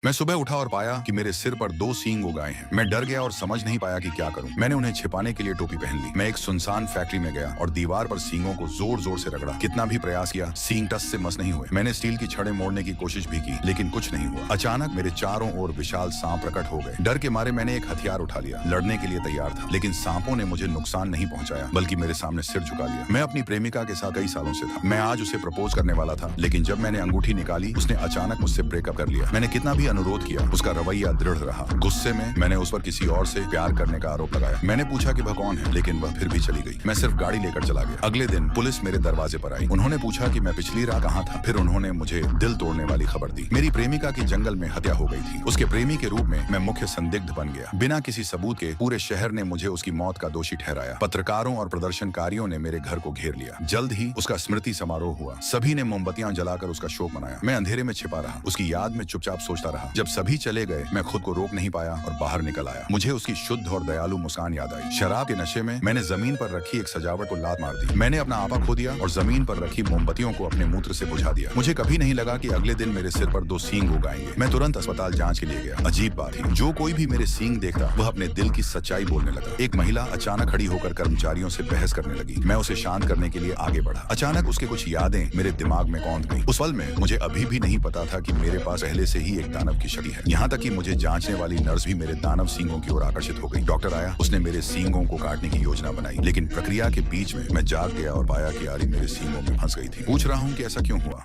मैं सुबह उठा और पाया कि मेरे सिर पर दो सींग उग आए हैं। मैं डर गया और समझ नहीं पाया कि क्या करूं। मैंने उन्हें छिपाने के लिए टोपी पहन ली। मैं एक सुनसान फैक्ट्री में गया और दीवार पर सींगों को जोर जोर से रगड़ा। कितना भी प्रयास किया, सींग टस से मस नहीं हुए। मैंने स्टील की छड़ें मोड़ने की कोशिश भी की, लेकिन कुछ नहीं हुआ। अचानक मेरे चारों ओर विशाल सांप प्रकट हो गए। डर के मारे मैंने एक हथियार उठा लिया, लड़ने के लिए तैयार था, लेकिन सांपों ने मुझे नुकसान नहीं पहुंचाया, बल्कि मेरे सामने सिर झुका लिया। मैं अपनी प्रेमिका के साथ कई सालों से था। मैं आज उसे प्रपोज करने वाला था, लेकिन जब मैंने अंगूठी निकाली, उसने अचानक मुझसे ब्रेकअप कर लिया। मैंने कितना भी अनुरोध किया, उसका रवैया दृढ़ रहा। गुस्से में मैंने उस पर किसी और से प्यार करने का आरोप लगाया। मैंने पूछा कि वह कौन है, लेकिन वह फिर भी चली गई। मैं सिर्फ गाड़ी लेकर चला गया। अगले दिन पुलिस मेरे दरवाजे पर आई। उन्होंने पूछा कि मैं पिछली रात कहाँ था। फिर उन्होंने मुझे दिल तोड़ने वाली खबर दी। मेरी प्रेमिका की जंगल में हत्या हो गई थी। उसके प्रेमी के रूप में मैं मुख्य संदिग्ध बन गया। बिना किसी सबूत के पूरे शहर ने मुझे उसकी मौत का दोषी ठहराया। पत्रकारों और प्रदर्शनकारियों ने मेरे घर को घेर लिया। जल्द ही उसका स्मृति समारोह हुआ। सभी ने मोमबत्तियां जलाकर उसका शोक मनाया। मैं अंधेरे में छिपा रहा, उसकी याद में चुपचाप सोचता रहा। जब सभी चले गए, मैं खुद को रोक नहीं पाया और बाहर निकल आया। मुझे उसकी शुद्ध और दयालु मुस्कान याद आई। शराब के नशे में मैंने जमीन पर रखी एक सजावट को लात मार दी। मैंने अपना आपा खो दिया और जमीन पर रखी मोमबत्तियों को अपने मूत्र से बुझा दिया। मुझे कभी नहीं लगा कि अगले दिन मेरे सिर पर दो सींग उग आएंगे। मैं तुरंत अस्पताल जांच के लिए गया। अजीब बात थी, जो कोई भी मेरे सींग देखता, वह अपने दिल की सच्चाई बोलने लगा। एक महिला अचानक खड़ी होकर कर्मचारियों से बहस करने लगी। मैं उसे शांत करने के लिए आगे बढ़ा। अचानक उसके कुछ यादें मेरे दिमाग में कौंध गईं। उस पल में मुझे अभी भी नहीं पता था कि मेरे पास पहले से ही एक दानव की शक्ति है। यहाँ तक कि मुझे जांचने वाली नर्स भी मेरे दानव सींगों की ओर आकर्षित हो गई। डॉक्टर आया, उसने मेरे सींगों को काटने की योजना बनाई, लेकिन प्रक्रिया के बीच में मैं जाग गया और पाया कि आरी मेरे सींगों में फंस गई थी। पूछ रहा हूँ कि ऐसा क्यों हुआ।